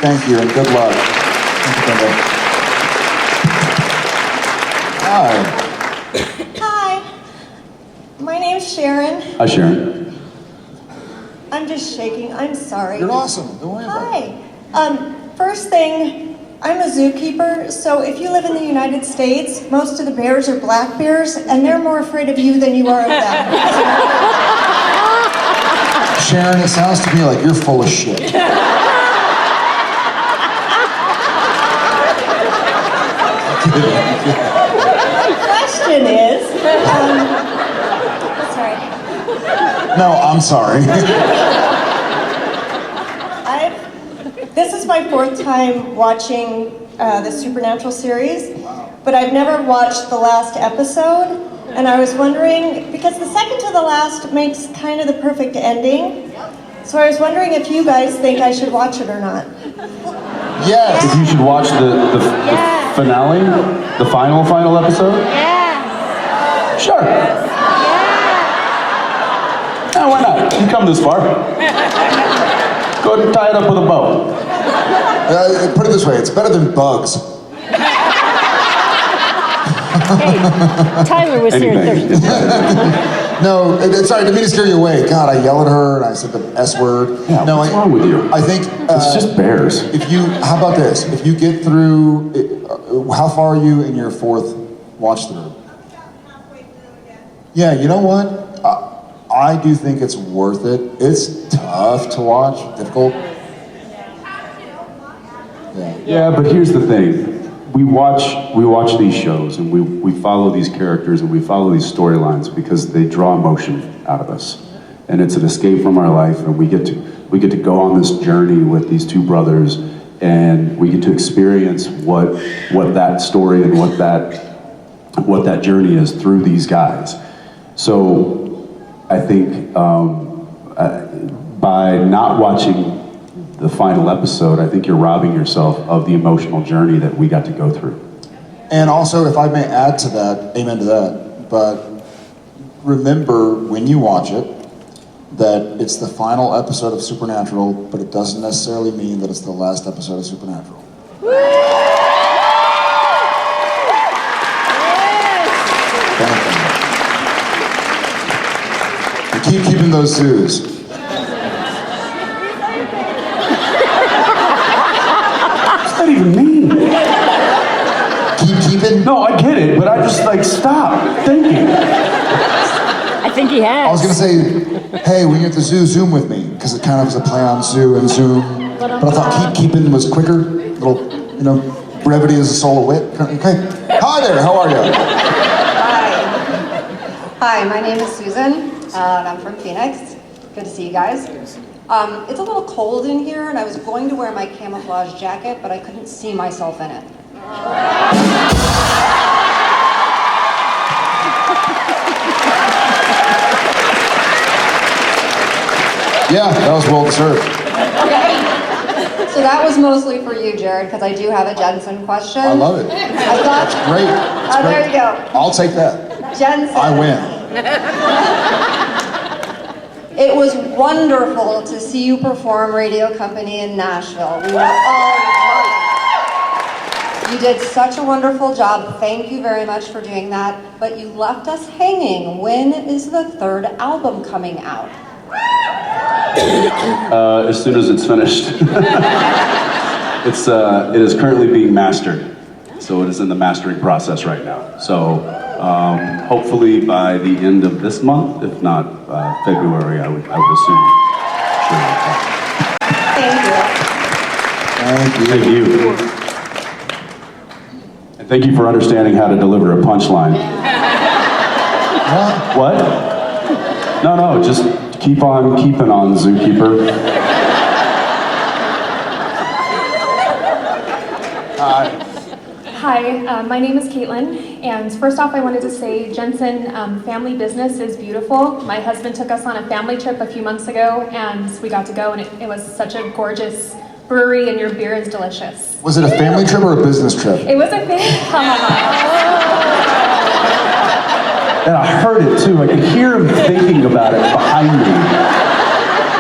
Thank you, and good luck. Thank you, Brenda. Hi. My name's Sharon. Hi, Sharon. I'm just shaking. I'm sorry. You're awesome. Don't worry about it. Hi. First thing, I'm a zookeeper, so if you live in the United States, most of the bears are black bears, and they're more afraid of you than you are of them. Sharon, it sounds to me like you're full of shit. My question is, sorry. No, I'm sorry. This is my 4th time watching the Supernatural series, but I've never watched the last episode, and I was wondering, because the second to the last makes kind of the perfect ending, so I was wondering if you guys think I should watch it or not. Yes. If you should watch the finale, the final episode? Yeah. Sure. Yeah. Why not? You come this far. Go ahead and tie it up with a bow. Put it this way, it's better than bugs. Tyler was here Thursday. No, sorry, I didn't mean to scare you away. God, I yelled at her and I said the S word. Yeah, no, what's wrong with you? I think it's just bears. How about this? If you get through, how far are you in your 4th watch through? Yeah, you know what? I do think it's worth it. It's tough to watch, difficult. Yeah, but here's the thing. We watch these shows and we follow these characters and we follow these storylines because they draw emotion out of us. And it's an escape from our life, and we get to go on this journey with these 2 brothers, and we get to experience what that story and what that journey is through these guys. So I think by not watching the final episode, I think you're robbing yourself of the emotional journey that we got to go through. And also, if I may add to that, amen to that, but remember when you watch it, that it's the final episode of Supernatural, but it doesn't necessarily mean that it's the last episode of Supernatural. And keep keeping those zoos. What's that even mean? Keep keeping? No, I get it, but I just stop thinking. I think he has. I was gonna say, hey, when you're at the zoo, Zoom with me, because it kind of was a play on zoo and Zoom. But I thought keeping was quicker, little, brevity is the soul of wit. Okay. Hi there, how are you? Hi, my name is Susan, and I'm from Phoenix. Good to see you guys. It's a little cold in here, and I was going to wear my camouflage jacket, but I couldn't see myself in it. Yeah, that was well deserved. So that was mostly for you, Jared, because I do have a Jensen question. I love it. I thought, That's great. That's great. there you go. I'll take that. Jensen. I win. It was wonderful to see you perform Radio Company in Nashville. We were all loving it. You did such a wonderful job. Thank you very much for doing that. But you left us hanging. When is the 3rd album coming out? As soon as it's finished. It is currently being mastered. So it is in the mastering process right now. So hopefully by the end of this month, if not February, I would assume. Thank you. Thank you. And thank you for understanding how to deliver a punchline. What? No, just keep on keeping on, Zookeeper. Hi, my name is Caitlin, and first off I wanted to say Jensen family business is beautiful. My husband took us on a family trip a few months ago, and we got to go, and it was such a gorgeous brewery, and your beer is delicious. Was it a family trip or a business trip? It was a And I heard it too. I could hear him thinking about it behind me.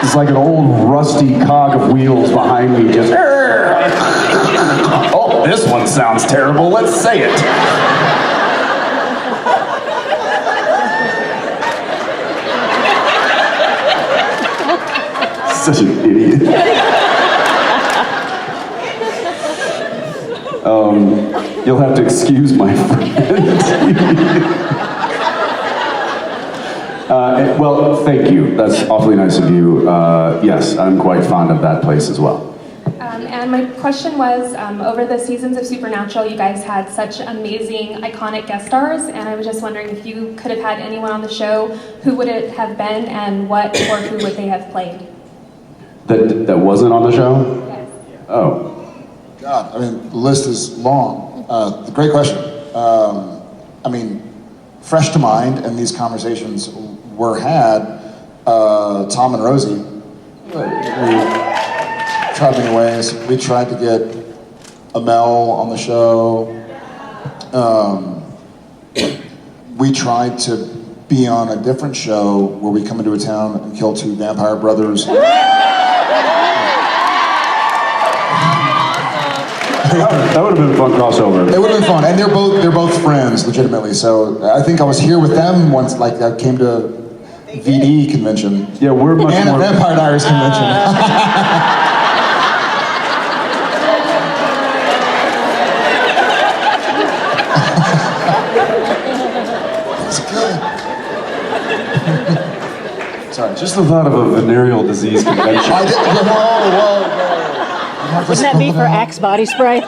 It's like an old rusty cog of wheels behind me just... Oh, this one sounds terrible. Let's say it. Such an idiot. You'll have to excuse my friend. Well, thank you. That's awfully nice of you. Yes, I'm quite fond of that place as well. And my question was, over the seasons of Supernatural, you guys had such amazing, iconic guest stars, and I was just wondering if you could have had anyone on the show, who would it have been, and what or who would they have played? That wasn't on the show? Yes. Oh. God, I mean, the list is long. Great question. I mean, fresh to mind, and these conversations were had, Tom and Rosie. We tried many ways. We tried to get Amel on the show. We tried to be on a different show where we come into a town and kill two vampire brothers. That would have been a fun crossover. It would have been fun, and they're both friends, legitimately. So I think I was here with them once. Like I came to VD convention. Yeah, we're much and more. a Vampire Diaries convention. It's good. Sorry, Just the thought of a venereal disease convention. I did. Whoa. Wouldn't that be for Axe body spray?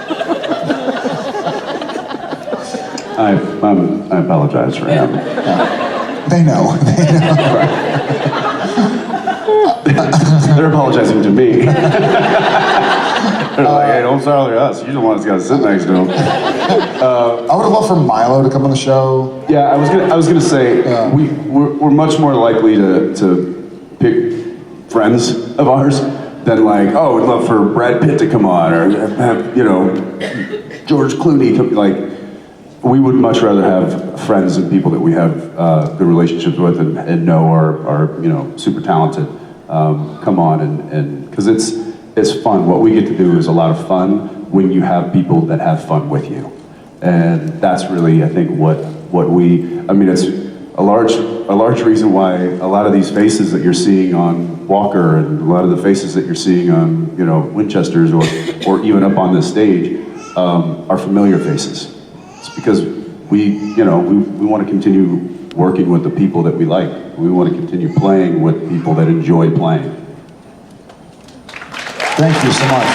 I apologize for him. They know. They're apologizing to me. They're like, hey, don't bother us. You're the one that's got to sit next to him. I would have loved for Milo to come on the show. Yeah, I was gonna say we're much more likely to pick friends of ours than like, oh, we'd love for Brad Pitt to come on or have, George Clooney come. Like, we would much rather have friends and people that we have good relationships with and know are super talented come on and because it's fun. What we get to do is a lot of fun when you have people that have fun with you, and that's really, I think, what we. I mean, it's a large reason why a lot of these faces that you're seeing on Walker and a lot of the faces that you're seeing on Winchesters or even up on this stage are familiar faces. It's because we want to continue working with the people that we like. We want to continue playing with people that enjoy playing. Thank you so much.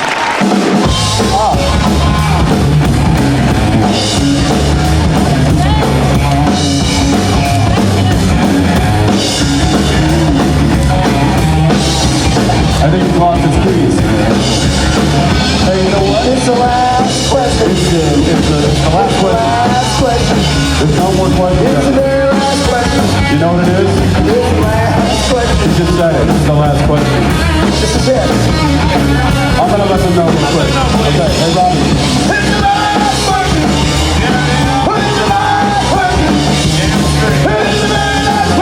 I think he lost his keys. Hey, you know what? It's the last question. It's the last question. There's no more questions. It's the very last question. You know what it is? It's the last question. You just said it. It's the last question. It's a bit. I'm gonna let them know real quick. Okay, hey Robbie. It's the last question. It's the last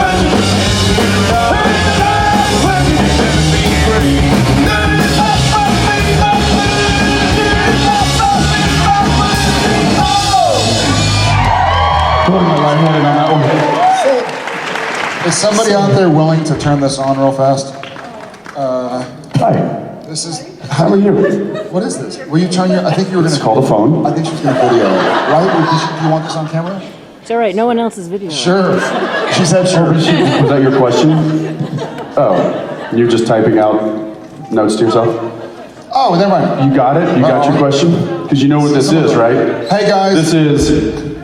question. It's the very last question. It's the last question. Putting my right hand on that one. Is somebody out there willing to turn this on real fast? Hi. This is. How are you? What is this? Will you turn your? I think you were going to. It's called a phone. I think she's going to video. Right? Do you want this on camera? It's all right. No one else is videoing. Sure. She said sure. Was that your question? Oh, you're just typing out notes to yourself? Oh, never mind. You got it? You got your question? Because you know what this is, right? Hey guys. This is.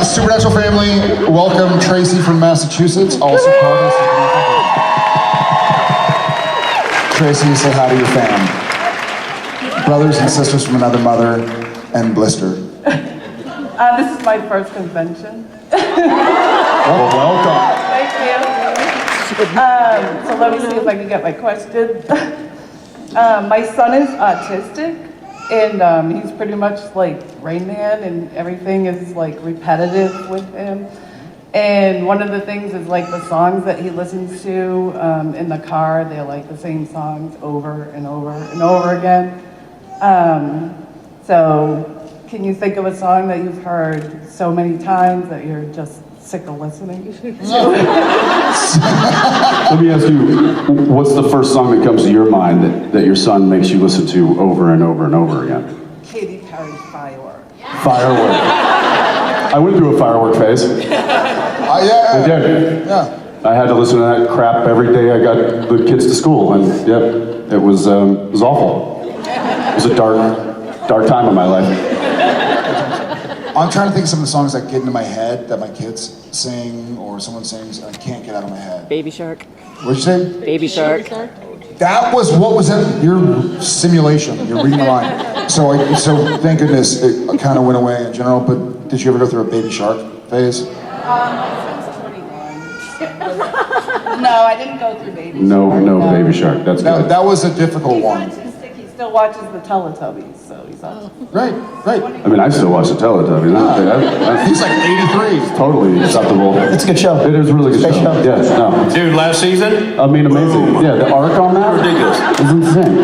Supernatural family, welcome Tracy from Massachusetts, also part of Tracy, say hi to your fam. Brothers and sisters from another mother, and Blister. This is my first convention. Well, welcome. Thank you. So let me see if I can get my question. My son is autistic, and he's pretty much like Rain Man, and everything is like repetitive with him. And one of the things is like the songs that he listens to in the car, they're like the same songs over and over and over again. So can you think of a song that you've heard so many times that you're just sick of listening. Let me ask you, what's the first song that comes to your mind that your son makes you listen to over and over and over again? Katy Perry's Firework. Firework. I went through a firework phase. Yeah. I did. Yeah. I had to listen to that crap every day I got the kids to school, and yep, it was awful. It was a dark time in my life. I'm trying to think of some of the songs that get into my head that my kids sing or someone sings, and I can't get out of my head. Baby Shark. What'd you say? Baby Shark. That was what was in your simulation. You're reading the line. So thank goodness it kind of went away in general. But did you ever go through a Baby Shark phase? No, I didn't go through Baby Shark. No, Baby Shark. That's good. That was a difficult one. He still watches the Teletubbies, so he's on. Right. I mean, I still watch the Teletubbies. He's like 83. It's totally acceptable. It's a good show. It is a really good show. Yes, no. Dude, last season? I mean, amazing. Boom. Yeah, the arc on that Ridiculous. is insane.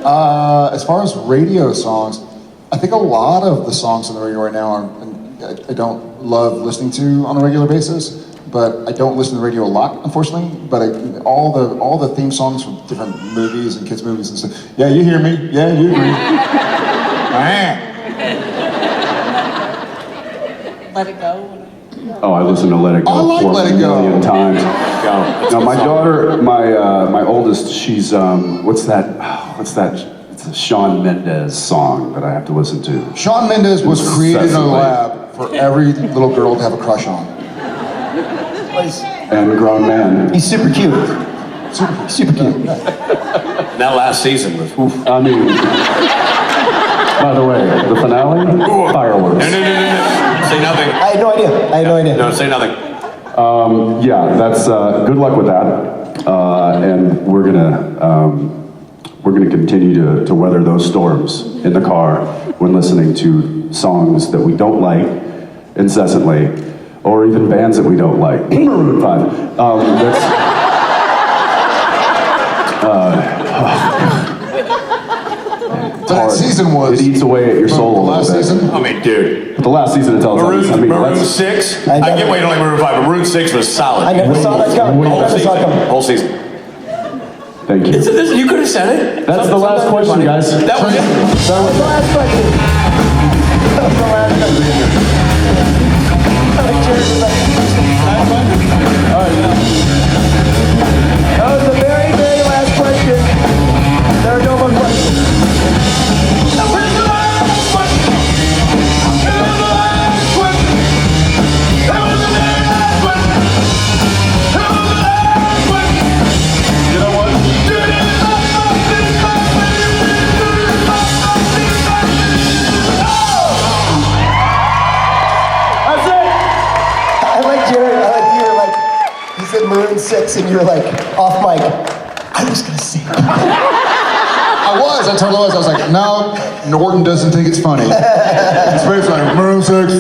Yeah. As far as radio songs, I think a lot of the songs on the radio right now are, I don't love listening to on a regular basis, but I don't listen to the radio a lot, unfortunately. But all the theme songs from different movies and kids' movies and stuff. Yeah, you hear me. Yeah, you agree. Let It Go. Oh, I listen to Let It Go. I like Let It Go. 4 million times. Now, my daughter, my oldest, she's what's that? It's a Shawn Mendes song that I have to listen to. Shawn Mendes was created in a lab for every little girl to have a crush on. And grown man. He's super cute. Super cute. That last season was, oof. I mean, by the way, the finale, fireworks. No. Say nothing. I had no idea. No, say nothing. Yeah, that's good luck with that, and we're gonna continue to weather those storms in the car when listening to songs that we don't like incessantly, or even bands that we don't like. Maroon 5. So that season was. It eats away at your soul a little bit. Season? I mean, dude. But the last season of Teletubbies, Maroon 6? I get why you don't like Maroon 5, but Maroon 6 was solid. I never saw that coming. Whole season. Thank you. You could have said it. That's the last question, guys. That was it. That was the last question. That was the last question. That was the very, very last question. There are no more questions. You know what? That's it! I like Jared. I like you were like, he said Maroon 6 and you were like, off mic. I was gonna sing. I totally was. I was like, no, Norton doesn't think it's funny. It's like, Maroon 6.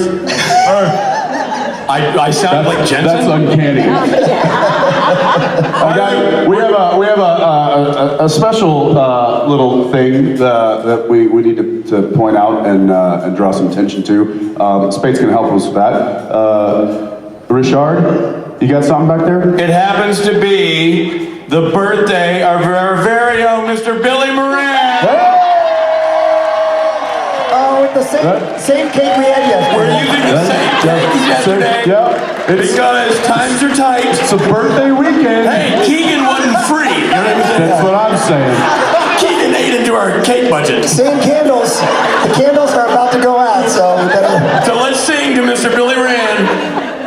I sound like Jensen. That's uncanny. We have a special little thing that we need to point out and draw some attention to. Spade's gonna help us with that. Richard, you got something back there? It happens to be the birthday of our very own Mr. Billy Moran. Oh, with the same cake we had yesterday. We're using the same cake as yesterday because times are tight. It's a birthday weekend. Hey, Keegan wasn't free. You know what I'm saying? That's what I'm saying. Keegan ate into our cake budget. Same candles. The candles are about to go out, so we better. So let's sing to Mr. Billy Moran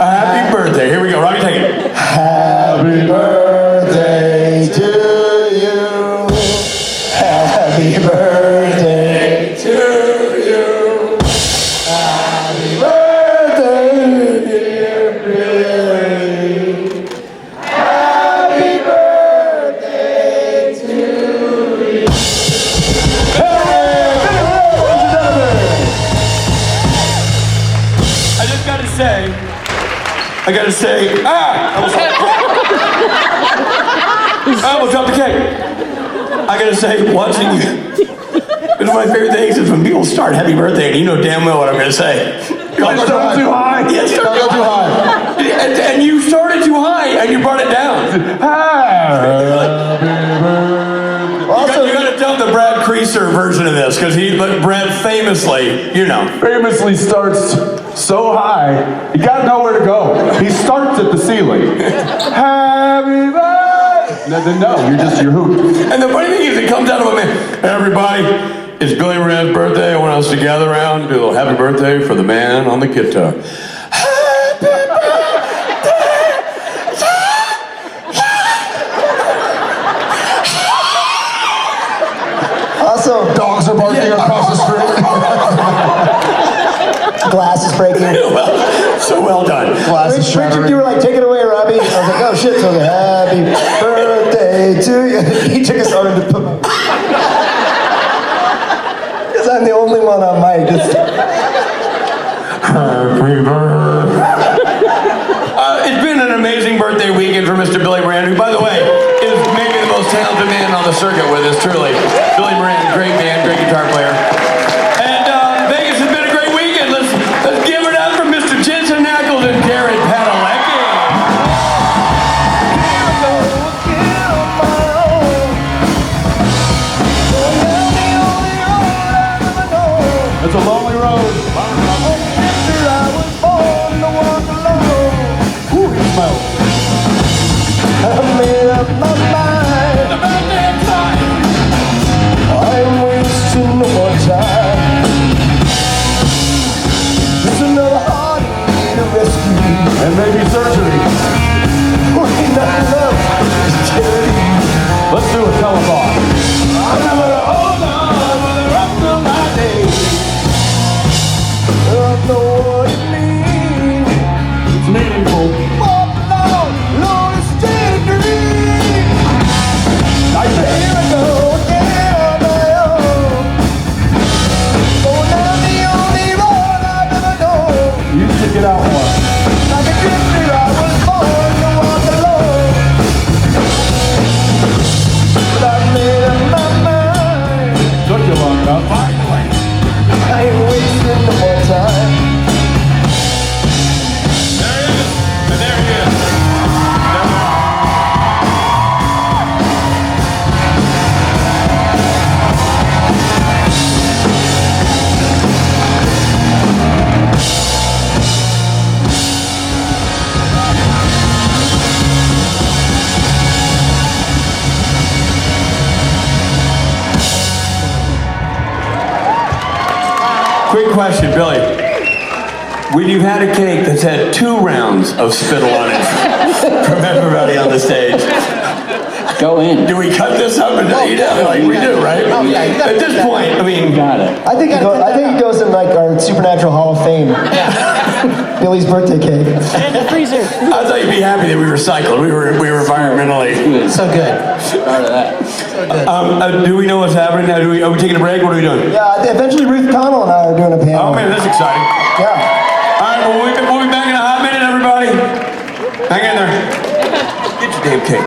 a happy birthday. Here we go. Robbie, take it. Happy birthday to you. Happy birthday to you. Happy birthday, dear Billy. Happy birthday to you. I just gotta say, I almost dropped the cake. I gotta say, watching you, one of my favorite things is when people start happy birthday and you know damn well what I'm gonna say. Don't go too high. Yes, Don't go too high. And you started too high, and you brought it down. You got to tell the Brad Creaser version of this, because Brad famously, Famously starts so high, you gotta know where to go. He starts at the ceiling. Happy birthday! No, you're hooped. And the funny thing is, it comes out of a man. Everybody, it's Billy Rand's birthday. I want us to gather around and do a little happy birthday for the man on the guitar. Also, Dogs are barking across the street. glass is breaking. Well, so well done. Glass is Richard, shattering. you were like, take it away, Robbie. I was like, oh shit. So I was like, happy birthday to you. He took his arm to put my... Because I'm the only one on mic. Just... Happy birthday. It's been an amazing birthday weekend for Mr. Billy Brand, who, by the way, is maybe the most talented man on the circuit with us, truly. Billy Brand, great man, great guitar player. And Vegas has been a great weekend. Let's give it up for Mr. Jensen, Ackles, and Jared Padalecki. It's a lonely road. I made up my mind. I'm wasting no more time. There's another heart to rescue. And maybe surgery. Working on love is charity. Let's do a telethon. I'm gonna hold on for the rest of my days. I know what it means. It's meaningful. Lord, it's still a dream. Nightmare. Here I go again on my own. Going down the only road I've ever known. You should get out more. Like a drifter, I was born to walk alone. But I've made up my mind. Took you long enough. I ain't wasting no more time. There he is. And there he is. Quick question, Billy. When you've had a cake that's had 2 rounds of spittle on it from everybody on the stage, go in. Do we cut this up and eat it? Like we do, right? Oh, yeah, you gotta At this point, I mean, Got it. I think it goes in like our Supernatural Hall of Fame. Billy's birthday cake. And the freezer. I thought you'd be happy that we recycled. We were environmentally. So good. Proud of that. Do we know what's happening now? Are we taking a break? What are we doing? Yeah, eventually Ruth Connell and I are doing a panel. Oh man, that's exciting. Yeah. All right, well, we'll be back in a hot minute, everybody. Hang in there. Get your damn cake.